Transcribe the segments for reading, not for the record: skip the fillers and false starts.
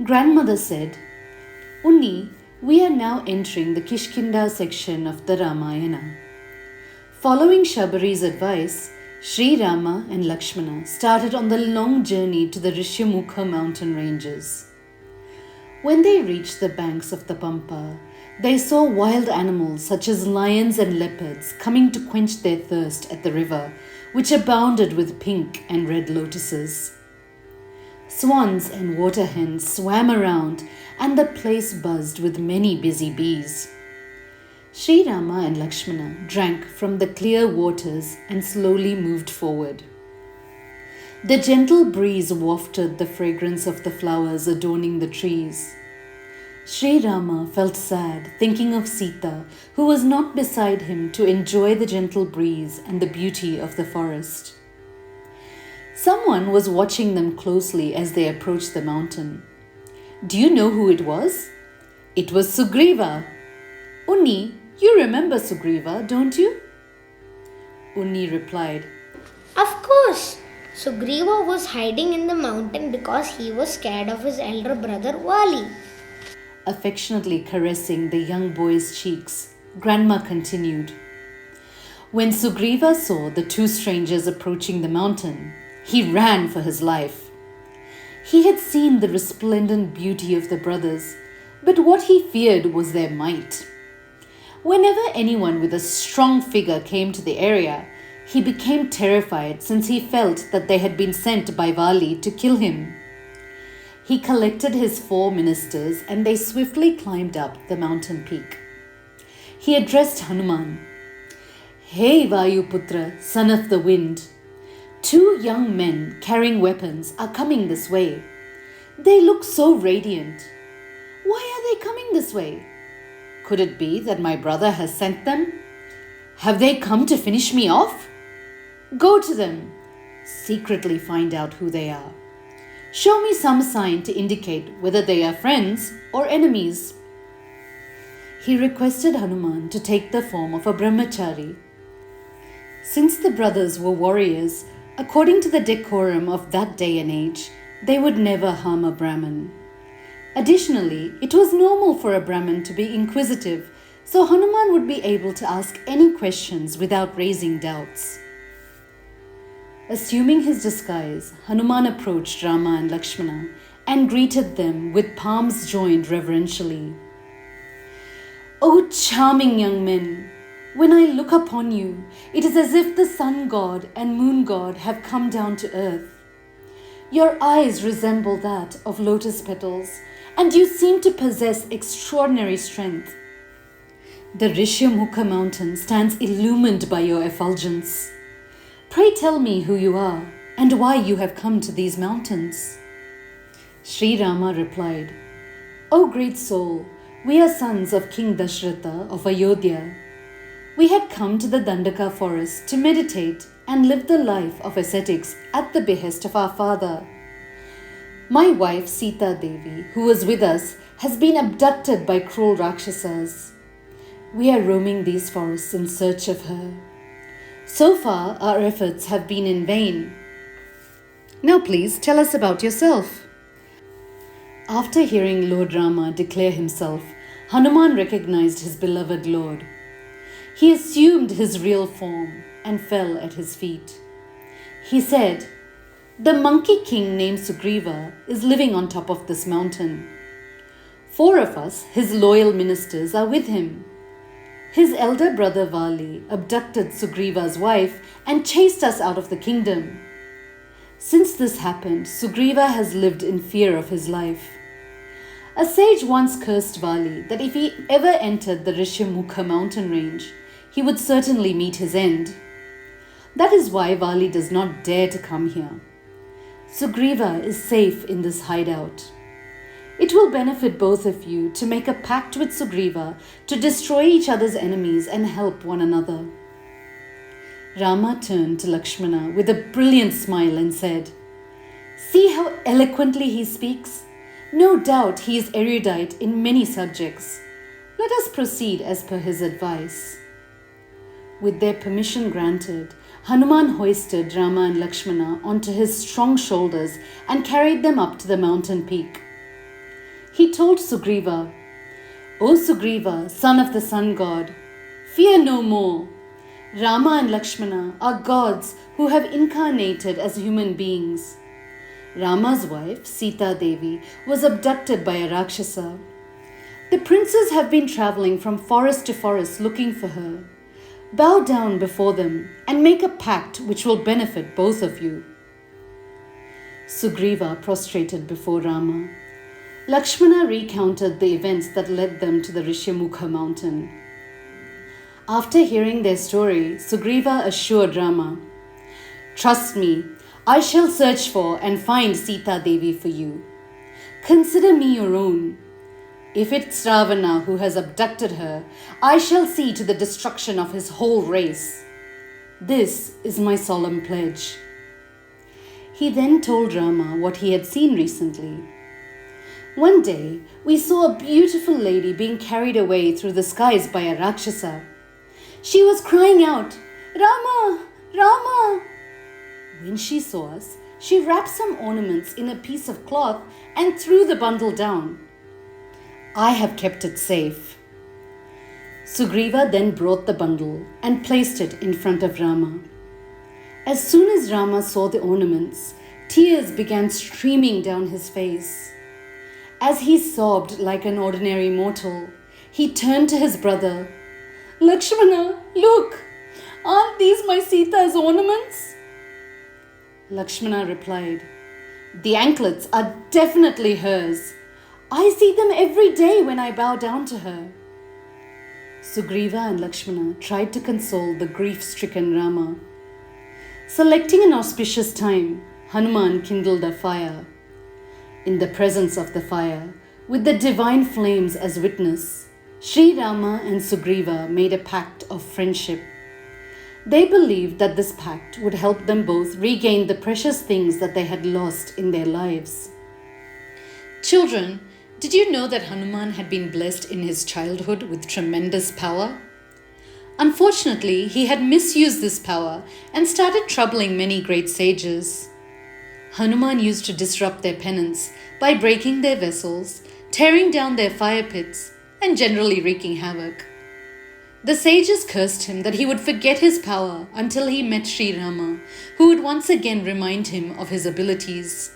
Grandmother said, Unni, we are now entering the Kishkinda section of the Ramayana. Following Shabari's advice, Sri Rama and Lakshmana started on the long journey to the Rishyamukha mountain ranges. When they reached the banks of the Pampa, they saw wild animals such as lions and leopards coming to quench their thirst at the river, which abounded with pink and red lotuses. Swans and water hens swam around, and the place buzzed with many busy bees. Sri Rama and Lakshmana drank from the clear waters and slowly moved forward. The gentle breeze wafted the fragrance of the flowers adorning the trees. Sri Rama felt sad thinking of Sita, who was not beside him to enjoy the gentle breeze and the beauty of the forest. Someone was watching them closely as they approached the mountain. Do you know who it was? It was Sugriva. Unni, you remember Sugriva, don't you? Unni replied, Of course. Sugriva was hiding in the mountain because he was scared of his elder brother Vali. Affectionately caressing the young boy's cheeks, Grandma continued. When Sugriva saw the two strangers approaching the mountain, he ran for his life. He had seen the resplendent beauty of the brothers, but what he feared was their might. Whenever anyone with a strong figure came to the area, he became terrified since he felt that they had been sent by Vali to kill him. He collected his 4 ministers and they swiftly climbed up the mountain peak. He addressed Hanuman. Hey Vayuputra, son of the wind, 2 young men carrying weapons are coming this way. They look so radiant. Why are they coming this way? Could it be that my brother has sent them? Have they come to finish me off? Go to them. Secretly find out who they are. Show me some sign to indicate whether they are friends or enemies. He requested Hanuman to take the form of a brahmachari. Since the brothers were warriors, according to the decorum of that day and age, they would never harm a Brahmin. Additionally, it was normal for a Brahmin to be inquisitive, so Hanuman would be able to ask any questions without raising doubts. Assuming his disguise, Hanuman approached Rama and Lakshmana and greeted them with palms joined reverentially. O charming young men! When I look upon you, it is as if the sun god and moon god have come down to earth. Your eyes resemble that of lotus petals, and you seem to possess extraordinary strength. The Rishyamukha mountain stands illumined by your effulgence. Pray tell me who you are and why you have come to these mountains. Sri Rama replied, O great soul, we are sons of King Dashratha of Ayodhya. We had come to the Dandaka forest to meditate and live the life of ascetics at the behest of our father. My wife Sita Devi, who was with us, has been abducted by cruel Rakshasas. We are roaming these forests in search of her. So far, our efforts have been in vain. Now please tell us about yourself. After hearing Lord Rama declare himself, Hanuman recognized his beloved Lord. He assumed his real form and fell at his feet. He said, The monkey king named Sugriva is living on top of this mountain. 4 of us, his loyal ministers, are with him. His elder brother Vali abducted Sugriva's wife and chased us out of the kingdom. Since this happened, Sugriva has lived in fear of his life. A sage once cursed Vali that if he ever entered the Rishyamukha mountain range, he would certainly meet his end. That is why Vali does not dare to come here. Sugriva is safe in this hideout. It will benefit both of you to make a pact with Sugriva to destroy each other's enemies and help one another. Rama turned to Lakshmana with a brilliant smile and said, See how eloquently he speaks? No doubt he is erudite in many subjects. Let us proceed as per his advice. With their permission granted, Hanuman hoisted Rama and Lakshmana onto his strong shoulders and carried them up to the mountain peak. he told Sugriva, "O Sugriva, son of the sun god, fear no more. Rama and Lakshmana are gods who have incarnated as human beings. Rama's wife, Sita Devi, was abducted by a Rakshasa. The princes have been traveling from forest to forest looking for her. Bow down before them and make a pact which will benefit both of you." Sugriva prostrated before Rama. Lakshmana recounted the events that led them to the Rishyamukha mountain. After hearing their story, Sugriva assured Rama, "Trust me, I shall search for and find Sita Devi for you. Consider me your own. If it's Ravana who has abducted her, I shall see to the destruction of his whole race. This is my solemn pledge." He then told Rama what he had seen recently. "One day, we saw a beautiful lady being carried away through the skies by a Rakshasa. She was crying out, 'Rama! Rama!' When she saw us, she wrapped some ornaments in a piece of cloth and threw the bundle down. I have kept it safe." Sugriva then brought the bundle and placed it in front of Rama. As soon as Rama saw the ornaments, tears began streaming down his face. As he sobbed like an ordinary mortal, he turned to his brother. "Lakshmana, look! Aren't these my Sita's ornaments?" Lakshmana replied, "The anklets are definitely hers. I see them every day when I bow down to her." Sugriva and Lakshmana tried to console the grief-stricken Rama. Selecting an auspicious time, Hanuman kindled a fire. In the presence of the fire, with the divine flames as witness, Sri Rama and Sugriva made a pact of friendship. They believed that this pact would help them both regain the precious things that they had lost in their lives. Children, did you know that Hanuman had been blessed in his childhood with tremendous power? Unfortunately, he had misused this power and started troubling many great sages. Hanuman used to disrupt their penance by breaking their vessels, tearing down their fire pits, and generally wreaking havoc. The sages cursed him that he would forget his power until he met Sri Rama, who would once again remind him of his abilities.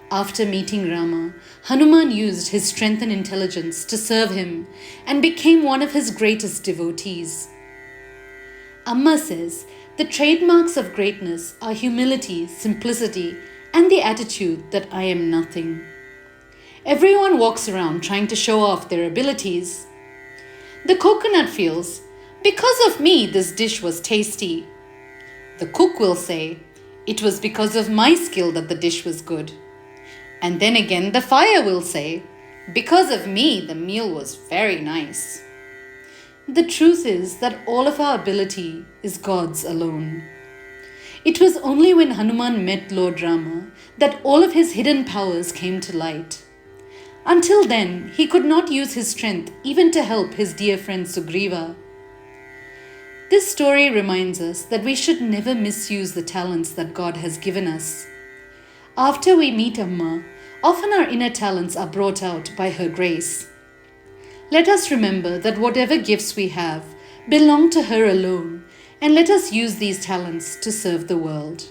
After meeting Rama, Hanuman used his strength and intelligence to serve him and became one of his greatest devotees. Amma says, "The trademarks of greatness are humility, simplicity, and the attitude that I am nothing." Everyone walks around trying to show off their abilities. The coconut feels, "Because of me, this dish was tasty." The cook will say, "It was because of my skill that the dish was good." And then again, the fire will say, "Because of me, the meal was very nice." The truth is that all of our ability is God's alone. It was only when Hanuman met Lord Rama that all of his hidden powers came to light. Until then, he could not use his strength even to help his dear friend Sugriva. This story reminds us that we should never misuse the talents that God has given us. After we meet Amma, often our inner talents are brought out by her grace. Let us remember that whatever gifts we have belong to her alone, and let us use these talents to serve the world.